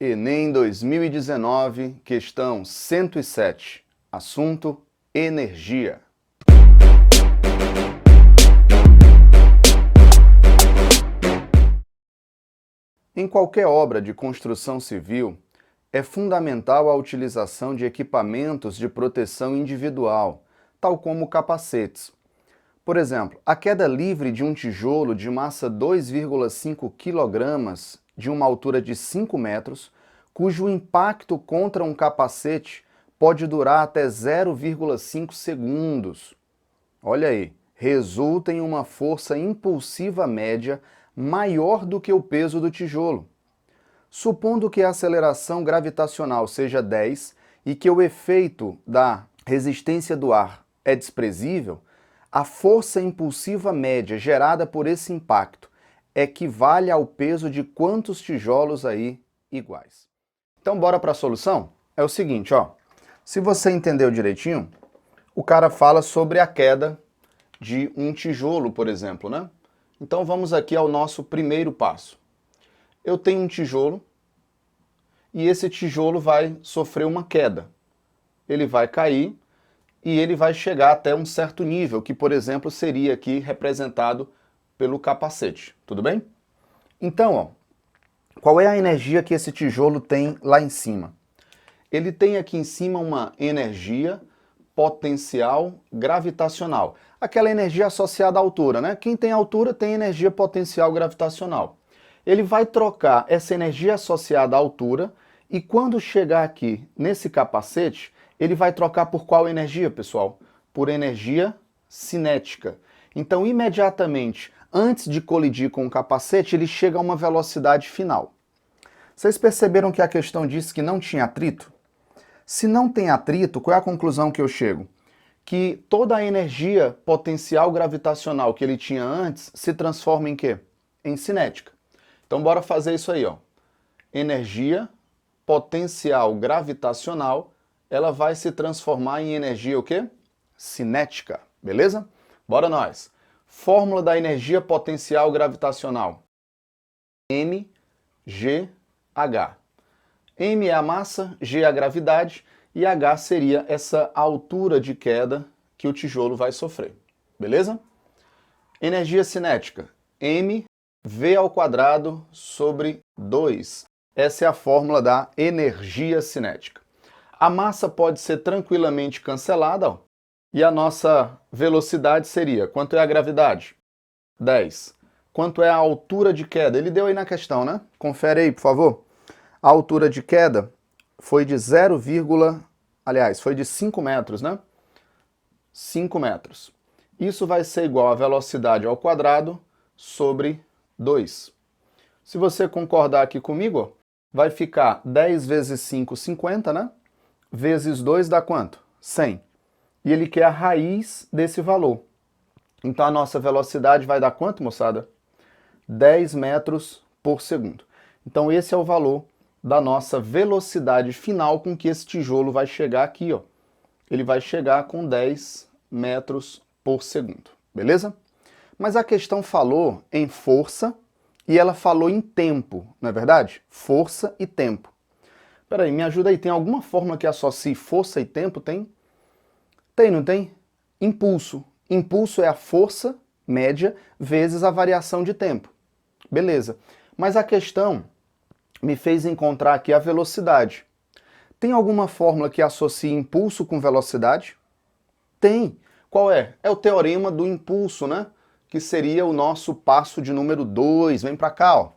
Enem 2019, questão 107. Assunto: energia. Em qualquer obra de construção civil, é fundamental a utilização de equipamentos de proteção individual, tal como capacetes. Por exemplo, a queda livre de um tijolo de massa 2,5 kg de uma altura de 5 metros, cujo impacto contra um capacete pode durar até 0,5 segundos. Olha aí, resulta em uma força impulsiva média maior do que o peso do tijolo. Supondo que a aceleração gravitacional seja 10 e que o efeito da resistência do ar é desprezível, a força impulsiva média gerada por esse impacto equivale ao peso de quantos tijolos aí iguais? Então bora para a solução? É o seguinte, ó. Se você entendeu direitinho, o cara fala sobre a queda de um tijolo, por exemplo, né? Então vamos aqui ao nosso primeiro passo. Eu tenho um tijolo e esse tijolo vai sofrer uma queda. Ele vai cair e ele vai chegar até um certo nível, que, por exemplo, seria aqui representado pelo capacete. Tudo bem? Então, ó, qual é a energia que esse tijolo tem lá em cima? Ele tem aqui em cima uma energia potencial gravitacional. Aquela energia associada à altura, né? Quem tem altura tem energia potencial gravitacional. Ele vai trocar essa energia associada à altura e quando chegar aqui nesse capacete, ele vai trocar por qual energia, pessoal? Por energia cinética. Então, imediatamente, antes de colidir com o capacete, ele chega a uma velocidade final. Vocês perceberam que a questão disse que não tinha atrito? Se não tem atrito, qual é a conclusão que eu chego? Que toda a energia potencial gravitacional que ele tinha antes se transforma em quê? Em cinética. Então, bora fazer isso aí, ó. Energia potencial gravitacional, ela vai se transformar em energia o quê? Cinética, beleza? Bora nós. Fórmula da energia potencial gravitacional. mgh. M é a massa, G é a gravidade e H seria essa altura de queda que o tijolo vai sofrer, beleza? Energia cinética. mv² sobre 2. Essa é a fórmula da energia cinética. A massa pode ser tranquilamente cancelada, ó, e a nossa velocidade seria, quanto é a gravidade? 10. Quanto é a altura de queda? Ele deu aí na questão, né? Confere aí, por favor. A altura de queda foi de 5 metros, né? 5 metros. Isso vai ser igual a velocidade ao quadrado sobre 2. Se você concordar aqui comigo, ó, vai ficar 10 vezes 5, 50, né? Vezes 2 dá quanto? 100. E ele quer a raiz desse valor. Então a nossa velocidade vai dar quanto, moçada? 10 metros por segundo. Então esse é o valor da nossa velocidade final com que esse tijolo vai chegar aqui, ó. Ele vai chegar com 10 metros por segundo, beleza? Mas a questão falou em força e ela falou em tempo, não é verdade? Força e tempo. Peraí, me ajuda aí, tem alguma fórmula que associe força e tempo? Tem? Tem, não tem? Impulso. Impulso é a força média vezes a variação de tempo. Beleza. Mas a questão me fez encontrar aqui a velocidade. Tem alguma fórmula que associe impulso com velocidade? Tem. Qual é? É o teorema do impulso, né? Que seria o nosso passo de número 2. Vem para cá, ó.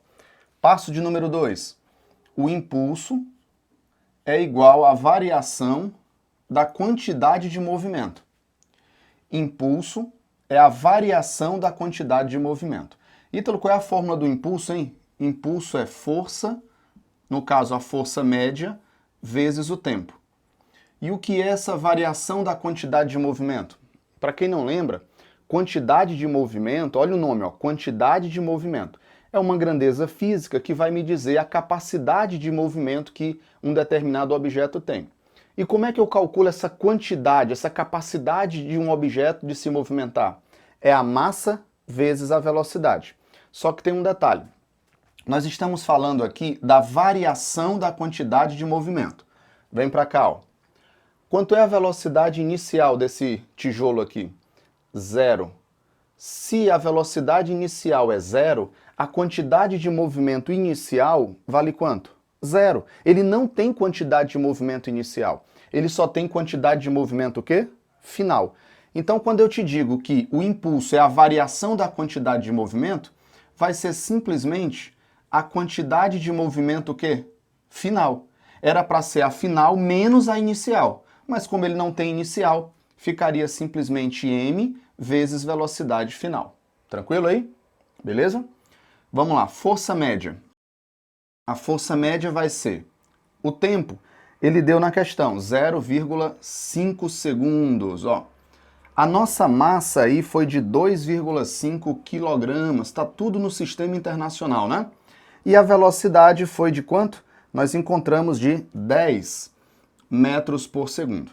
Passo de número 2. O impulso é igual à variação da quantidade de movimento. Impulso é a variação da quantidade de movimento. Ítalo, qual é a fórmula do impulso, hein? Impulso é força, no caso a força média, vezes o tempo. E o que é essa variação da quantidade de movimento? Para quem não lembra, quantidade de movimento, olha o nome, ó, quantidade de movimento. É uma grandeza física que vai me dizer a capacidade de movimento que um determinado objeto tem. E como é que eu calculo essa quantidade, essa capacidade de um objeto de se movimentar? É a massa vezes a velocidade. Só que tem um detalhe. Nós estamos falando aqui da variação da quantidade de movimento. Vem para cá, ó. Quanto é a velocidade inicial desse tijolo aqui? 0. Se a velocidade inicial é 0, a quantidade de movimento inicial vale quanto? 0. Ele não tem quantidade de movimento inicial. Ele só tem quantidade de movimento o quê? Final. Então, quando eu te digo que o impulso é a variação da quantidade de movimento, vai ser simplesmente a quantidade de movimento o quê? Final. Era para ser a final menos a inicial. Mas como ele não tem inicial, ficaria simplesmente m vezes velocidade final. Tranquilo aí? Beleza? Vamos lá, força média. A força média vai ser o tempo. Ele deu na questão 0,5 segundos. Ó. A nossa massa aí foi de 2,5 quilogramas. Está tudo no sistema internacional, né? E a velocidade foi de quanto? Nós encontramos de 10 metros por segundo.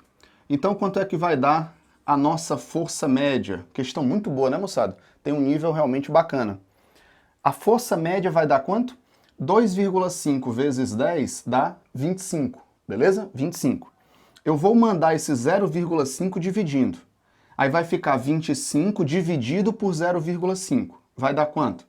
Então, quanto é que vai dar a nossa força média? Questão muito boa, né, moçada? Tem um nível realmente bacana. A força média vai dar quanto? 2,5 vezes 10 dá 25, beleza? 25. Eu vou mandar esse 0,5 dividindo. Aí vai ficar 25 dividido por 0,5. Vai dar quanto?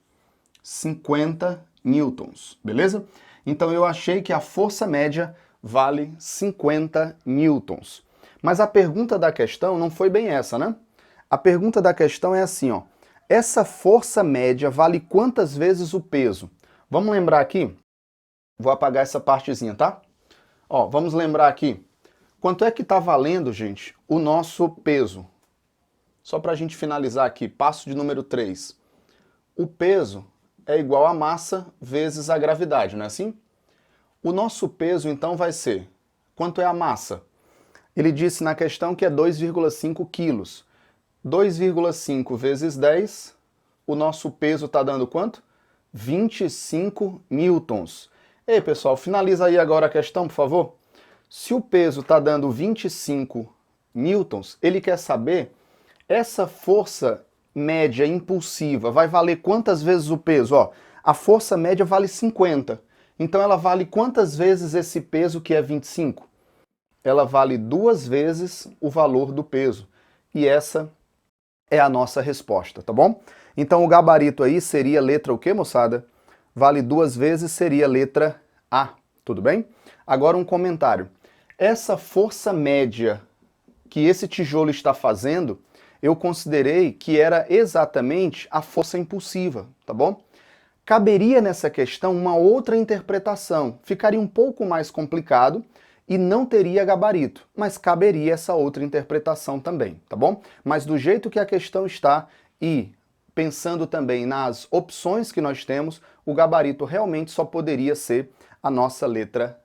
50 newtons, beleza? Então eu achei que a força média vale 50 newtons. Mas a pergunta da questão não foi bem essa, né? A pergunta da questão é assim, ó. Essa força média vale quantas vezes o peso? Vamos lembrar aqui? Vou apagar essa partezinha, tá? Ó, vamos lembrar aqui. Quanto é que tá valendo, gente, o nosso peso? Só para a gente finalizar aqui, passo de número 3. O peso é igual a massa vezes a gravidade, não é assim? O nosso peso, então, vai ser... Quanto é a massa? Ele disse na questão que é 2,5 quilos. 2,5 vezes 10, o nosso peso está dando quanto? 25 newtons. Ei, pessoal, finaliza aí agora a questão, por favor. Se o peso está dando 25 newtons, ele quer saber essa força média impulsiva vai valer quantas vezes o peso? Ó, a força média vale 50. Então ela vale quantas vezes esse peso que é 25? Ela vale 2 vezes o valor do peso. E essa é a nossa resposta, tá bom? Então o gabarito aí seria letra o quê, moçada? Vale 2 vezes, seria letra A, tudo bem? Agora um comentário. Essa força média que esse tijolo está fazendo, eu considerei que era exatamente a força impulsiva, tá bom? Caberia nessa questão uma outra interpretação, ficaria um pouco mais complicado e não teria gabarito, mas caberia essa outra interpretação também, tá bom? Mas do jeito que a questão está e pensando também nas opções que nós temos, o gabarito realmente só poderia ser a nossa letra